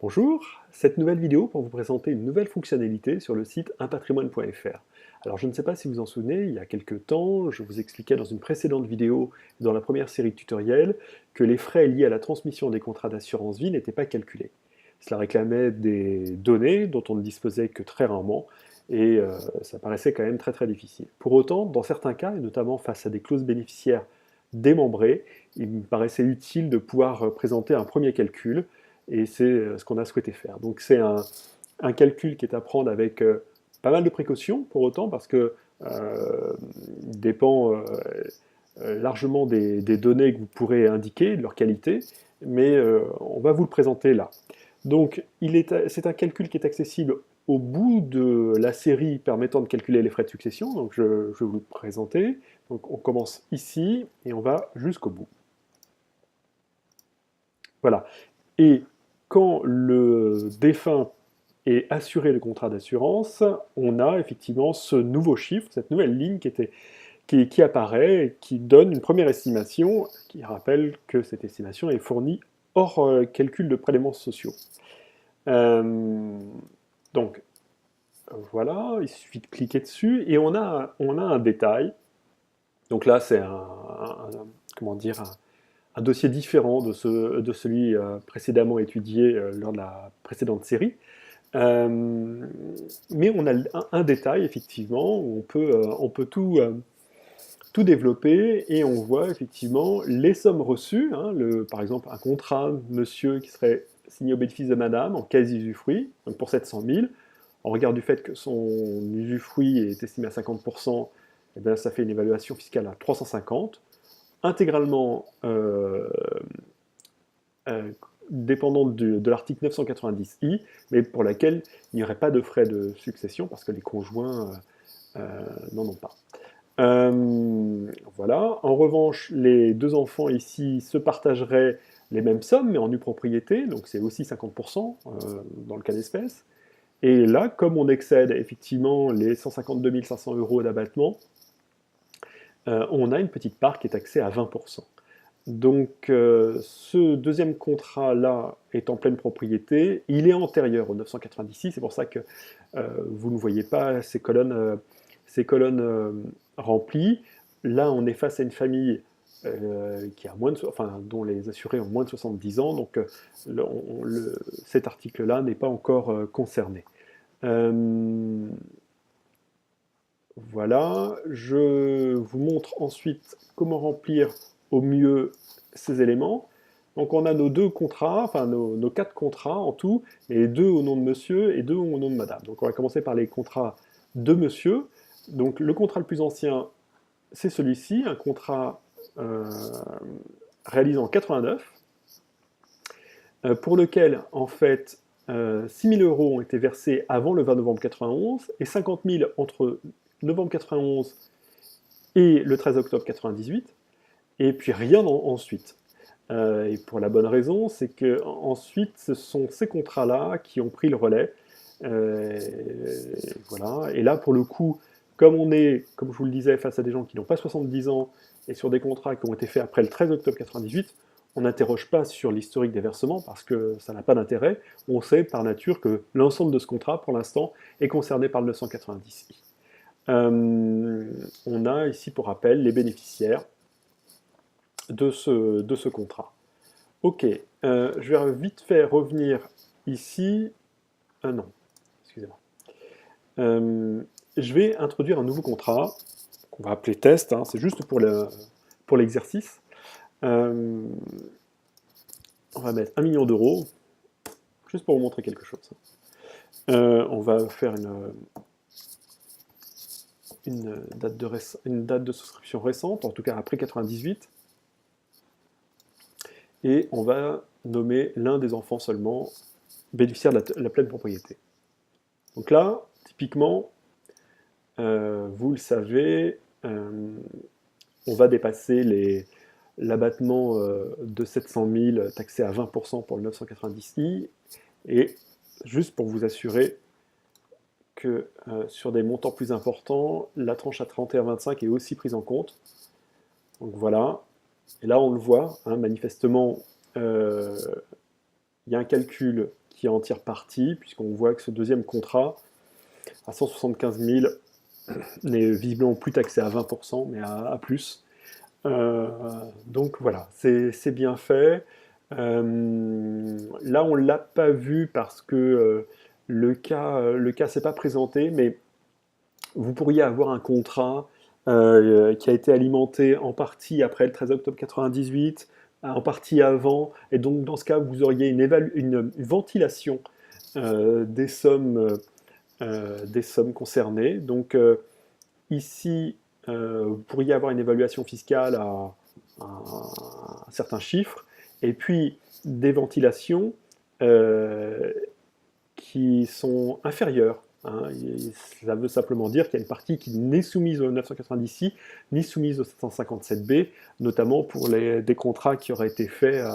Bonjour, cette nouvelle vidéo pour vous présenter une nouvelle fonctionnalité sur le site unpatrimoine.fr. Alors je ne sais pas si vous en souvenez, il y a quelques temps, je vous expliquais dans une précédente vidéo, dans la première série de tutoriels, que les frais liés à la transmission des contrats d'assurance vie n'étaient pas calculés. Cela réclamait des données dont on ne disposait que très rarement, et ça paraissait quand même très difficile. Pour autant, dans certains cas, et notamment face à des clauses bénéficiaires démembrées, il me paraissait utile de pouvoir présenter un premier calcul, et c'est ce qu'on a souhaité faire. Donc c'est un calcul qui est à prendre avec pas mal de précautions pour autant, parce que il dépend largement des données que vous pourrez indiquer, de leur qualité, mais on va vous le présenter là. Donc c'est un calcul qui est accessible au bout de la série permettant de calculer les frais de succession, donc je vais vous le présenter. Donc on commence ici et on va jusqu'au bout. Voilà. Et quand le défunt est assuré le contrat d'assurance, on a effectivement ce nouveau chiffre, cette nouvelle ligne qui apparaît, et qui donne une première estimation, qui rappelle que cette estimation est fournie hors calcul de prélèvements sociaux. Euh, donc voilà, il suffit de cliquer dessus et on a un détail. Donc là, c'est comment dire, un dossier différent de celui précédemment étudié lors de la précédente série. Mais on a un détail, effectivement, où on peut tout développer et on voit effectivement les sommes reçues. Hein, par exemple, un contrat monsieur qui serait signé au bénéfice de madame en quasi-usufruit, donc pour 700 000. En regard du fait que son usufruit est estimé à 50%, eh bien, ça fait une évaluation fiscale à 350, intégralement euh, dépendante de l'article 990i, mais pour laquelle il n'y aurait pas de frais de succession parce que les conjoints n'en ont pas. Voilà. En revanche, les deux enfants ici se partageraient les mêmes sommes, mais en nue propriété, donc c'est aussi 50% dans le cas d'espèce. Et là, comme on excède effectivement les 152 500 € d'abattement, on a une petite part qui est taxée à 20%. Donc ce deuxième contrat-là est en pleine propriété, il est antérieur au 996, c'est pour ça que vous ne voyez pas ces colonnes remplies. Là, on est face à une famille qui a dont les assurés ont moins de 70 ans, donc cet article-là n'est pas encore concerné. Voilà, je vous montre ensuite comment remplir au mieux ces éléments. Donc on a nos deux contrats, enfin nos quatre contrats en tout, et deux au nom de monsieur et deux au nom de madame. Donc on va commencer par les contrats de monsieur. Donc le contrat le plus ancien, c'est celui-ci, un contrat réalisé en 89, pour lequel en fait 6 000 € ont été versés avant le 20 novembre 91 et 50 000 entre novembre 91 et le 13 octobre 98, et puis rien ensuite. Et pour la bonne raison, c'est que ensuite, ce sont ces contrats-là qui ont pris le relais. Voilà. Et là, pour le coup, comme on est, comme je vous le disais, face à des gens qui n'ont pas 70 ans et sur des contrats qui ont été faits après le 13 octobre 98, on n'interroge pas sur l'historique des versements parce que ça n'a pas d'intérêt. On sait par nature que l'ensemble de ce contrat, pour l'instant, est concerné par le 990i. On a ici, pour rappel, les bénéficiaires de ce contrat. Ok, je vais vite fait revenir ici. Non, excusez-moi. Je vais introduire un nouveau contrat, qu'on va appeler test, hein, c'est juste pour l'exercice. On va mettre 1 million d'euros, juste pour vous montrer quelque chose. On va faire une date de souscription récente, en tout cas après 98. Et on va nommer l'un des enfants seulement bénéficiaire de la pleine propriété. Donc là, typiquement, vous le savez, on va dépasser l'abattement de 700 000 taxé à 20% pour le 990i, et juste pour vous assurer que sur des montants plus importants, la tranche à 31,25 est aussi prise en compte. Donc voilà, et là on le voit, hein, manifestement, il y a un calcul qui en tire parti, puisqu'on voit que ce deuxième contrat, à 175 000, n'est visiblement plus taxé à 20%, mais à plus. Donc voilà, c'est bien fait. Là, on ne l'a pas vu parce que le cas s'est pas présenté, mais vous pourriez avoir un contrat qui a été alimenté en partie après le 13 octobre 98, en partie avant, et donc dans ce cas, vous auriez une ventilation des sommes concernées. Donc ici, vous pourriez avoir une évaluation fiscale à un certain chiffre, et puis des ventilations qui sont inférieures. Hein. Ça veut simplement dire qu'il y a une partie qui n'est soumise au 990i, ni soumise au 757B, notamment pour des contrats qui auraient été faits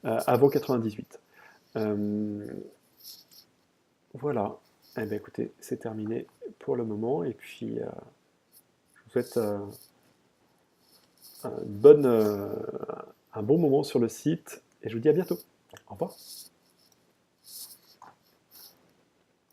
avant 98. Voilà. Eh bien, écoutez, c'est terminé pour le moment, et puis je vous souhaite un bon moment sur le site, et je vous dis à bientôt. Au revoir.